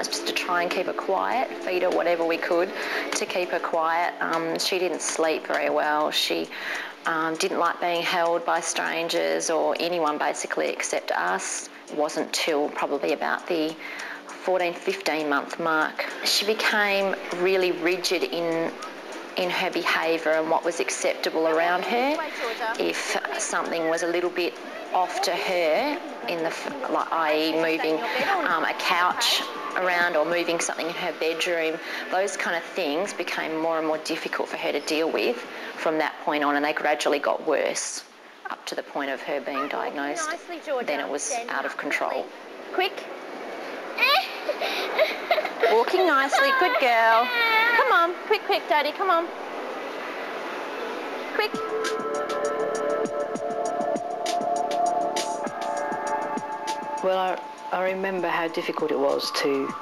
nights just to try and keep her quiet, feed her whatever we could to keep her quiet. She didn't sleep very well. She didn't like being held by strangers or anyone basically except us. It wasn't till probably about the 14, 15 month mark. She became really rigid in her behaviour and what was acceptable around her. If something was a little bit off to her, like i.e. moving a couch around or moving something in her bedroom, those kind of things became more and more difficult for her to deal with from that point on, and they gradually got worse up to the point of her being diagnosed. Then it was out of control. Quick. Walking nicely, good girl. Come on, quick, Daddy, come on. Quick. Well, I remember how difficult it was to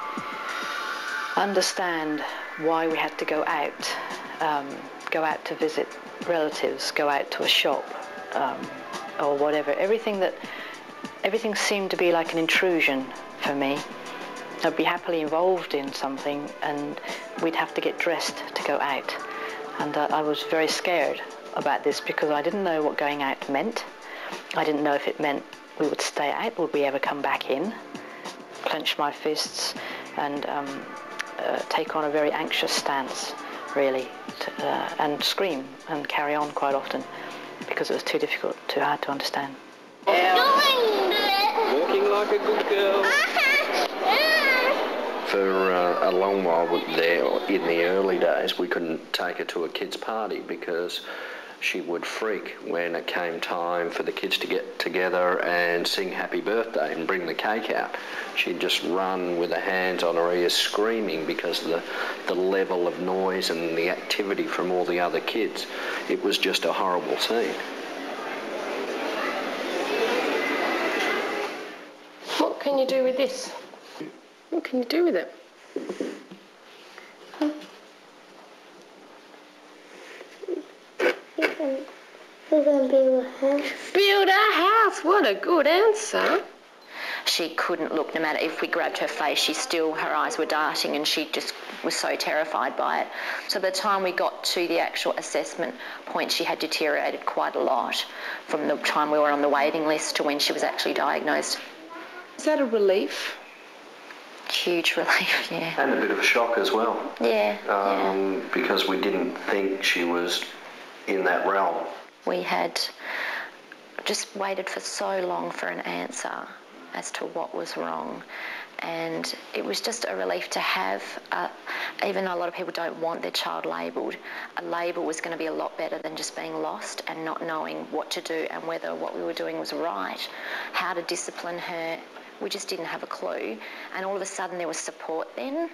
understand why we had to go out to visit relatives, go out to a shop, or whatever. Everything seemed to be like an intrusion for me. I'd be happily involved in something and we'd have to get dressed to go out. And I was very scared about this because I didn't know what going out meant. I didn't know if it meant we would stay out, would we ever come back in? Clench my fists and take on a very anxious stance, really, and scream and carry on quite often because it was too difficult, too hard to understand. Walking like a good girl. For a long while there, in the early days, we couldn't take her to a kids' party because she would freak when it came time for the kids to get together and sing happy birthday and bring the cake out. She'd just run with her hands on her ears screaming because of the level of noise and the activity from all the other kids. It was just a horrible scene. What can you do with this? What can you do with it? We're going to build a house. Build a house? What a good answer. She couldn't look, no matter if we grabbed her face, her eyes were darting and she just was so terrified by it. So by the time we got to the actual assessment point, she had deteriorated quite a lot from the time we were on the waiting list to when she was actually diagnosed. Is that a relief? Huge relief, yeah. And a bit of a shock as well. Yeah, because we didn't think she was in that realm. We had just waited for so long for an answer as to what was wrong, and it was just a relief to have, even though a lot of people don't want their child labelled, a label was going to be a lot better than just being lost and not knowing what to do and whether what we were doing was right, how to discipline her. We just didn't have a clue, and all of a sudden there was support then,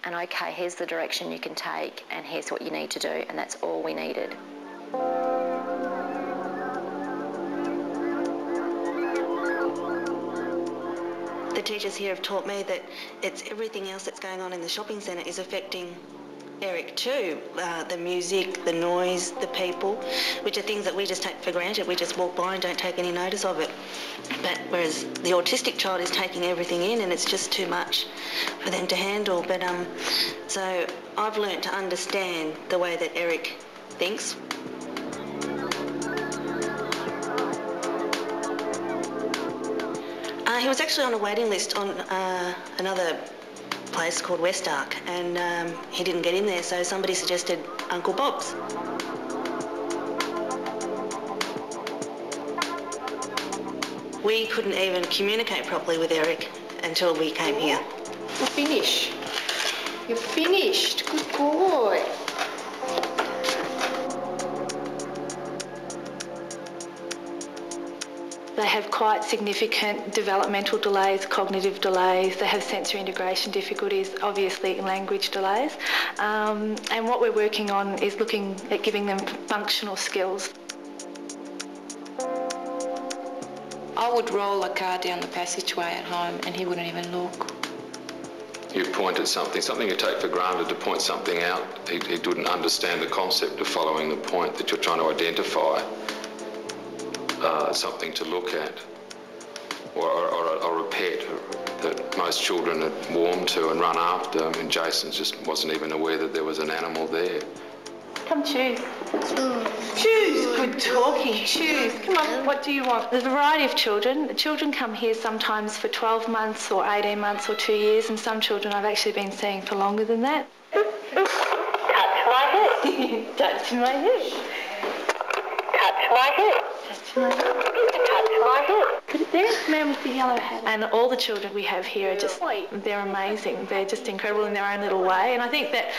and okay, here's the direction you can take and here's what you need to do, and that's all we needed. The teachers here have taught me that it's everything else that's going on in the shopping centre is affecting Eric too. The music, the noise, the people, which are things that we just take for granted. We just walk by and don't take any notice of it. But whereas the autistic child is taking everything in and it's just too much for them to handle. But so I've learnt to understand the way that Eric thinks. He was actually on a waiting list on another place called West Ark, and he didn't get in there, so somebody suggested Uncle Bob's. We couldn't even communicate properly with Eric until we came here. You're finished. You're finished. Good boy. They have quite significant developmental delays, cognitive delays. They have sensory integration difficulties, obviously language delays. And what we're working on is looking at giving them functional skills. I would roll a car down the passageway at home and he wouldn't even look. You point at something you take for granted, to point something out. He wouldn't understand the concept of following the point that you're trying to identify. Something to look at, or a pet. that most children had warmed to and run after, and Jason just wasn't even aware that there was an animal there. Come choose. Choose. Good talking. Choose. Come on, what do you want? There's a variety of children. Children come here sometimes for 12 months or 18 months or 2 years, and some children I've actually been seeing for longer than that. Touch my head. Touch my head. Touch my head. Touch my head. Touch my head. Put it there, man with the yellow hat. And all the children we have here are just, they're amazing. They're just incredible in their own little way. And I think that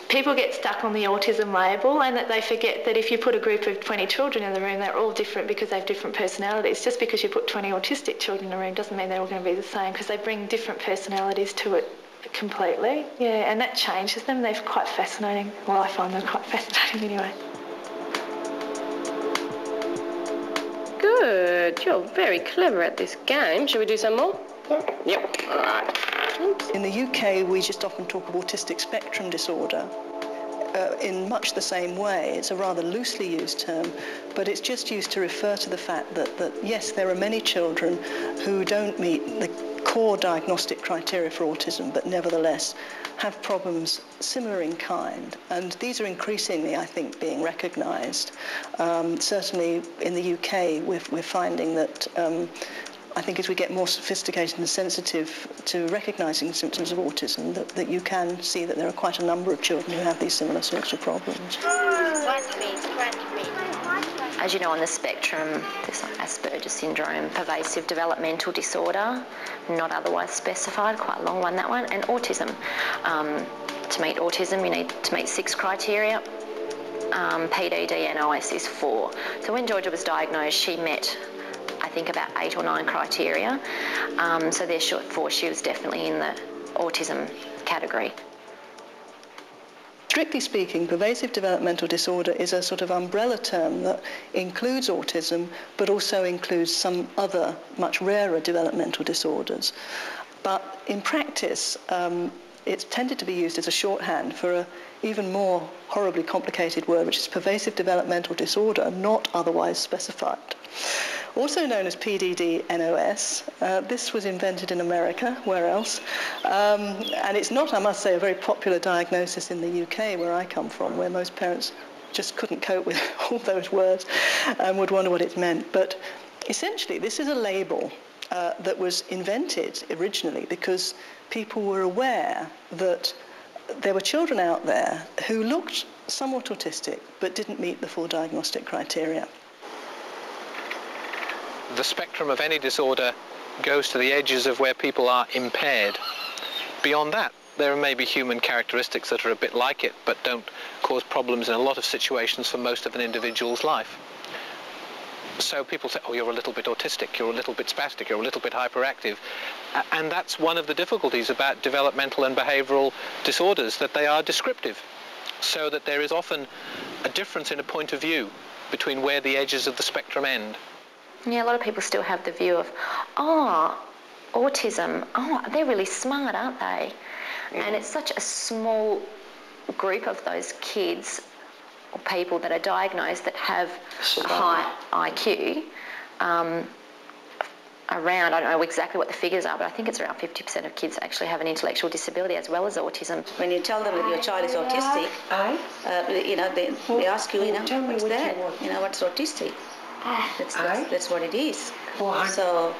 people get stuck on the autism label and that they forget that if you put a group of 20 children in the room, they're all different because they have different personalities. Just because you put 20 autistic children in the room doesn't mean they're all going to be the same, because they bring different personalities to it completely. Yeah, and that changes them. They're quite fascinating. Well, I find them quite fascinating anyway. Good. You're very clever at this game. Shall we do some more? Yep. All right. In the UK, we just often talk of autistic spectrum disorder in much the same way. It's a rather loosely used term, but it's just used to refer to the fact that yes, there are many children who don't meet the core diagnostic criteria for autism, but nevertheless have problems similar in kind. And these are increasingly, I think, being recognised. Certainly in the UK, we're finding that I think as we get more sophisticated and sensitive to recognising symptoms of autism, that you can see that there are quite a number of children who have these similar sorts of problems. As you know, on the spectrum, there's like Asperger's syndrome, pervasive developmental disorder, not otherwise specified, quite a long one, that one, and autism. To meet autism, you need to meet 6 criteria. PDD and OS is 4. So when Georgia was diagnosed, she met, I think, about 8 or 9 criteria. So therefore, she was definitely in the autism category. Strictly speaking, pervasive developmental disorder is a sort of umbrella term that includes autism, but also includes some other much rarer developmental disorders. But in practice, it's tended to be used as a shorthand for an even more horribly complicated word, which is pervasive developmental disorder, not otherwise specified. Also known as PDD-NOS, this was invented in America, where else? And it's not, I must say, a very popular diagnosis in the UK, where I come from, where most parents just couldn't cope with all those words and would wonder what it meant. But essentially, this is a label that was invented originally because people were aware that there were children out there who looked somewhat autistic but didn't meet the full diagnostic criteria. The spectrum of any disorder goes to the edges of where people are impaired. Beyond that, there may be human characteristics that are a bit like it, but don't cause problems in a lot of situations for most of an individual's life. So people say, oh, you're a little bit autistic, you're a little bit spastic, you're a little bit hyperactive. And that's one of the difficulties about developmental and behavioural disorders, that they are descriptive, so that there is often a difference in a point of view between where the edges of the spectrum end. Yeah, a lot of people still have the view of, oh, autism, oh, they're really smart, aren't they? Mm-hmm. And it's such a small group of those kids or people that are diagnosed that have a high IQ. Around, I don't know exactly what the figures are, but I think it's around 50% of kids actually have an intellectual disability as well as autism. When you tell them that your child is autistic, they ask you, what's that? What's autistic? That's what it is. So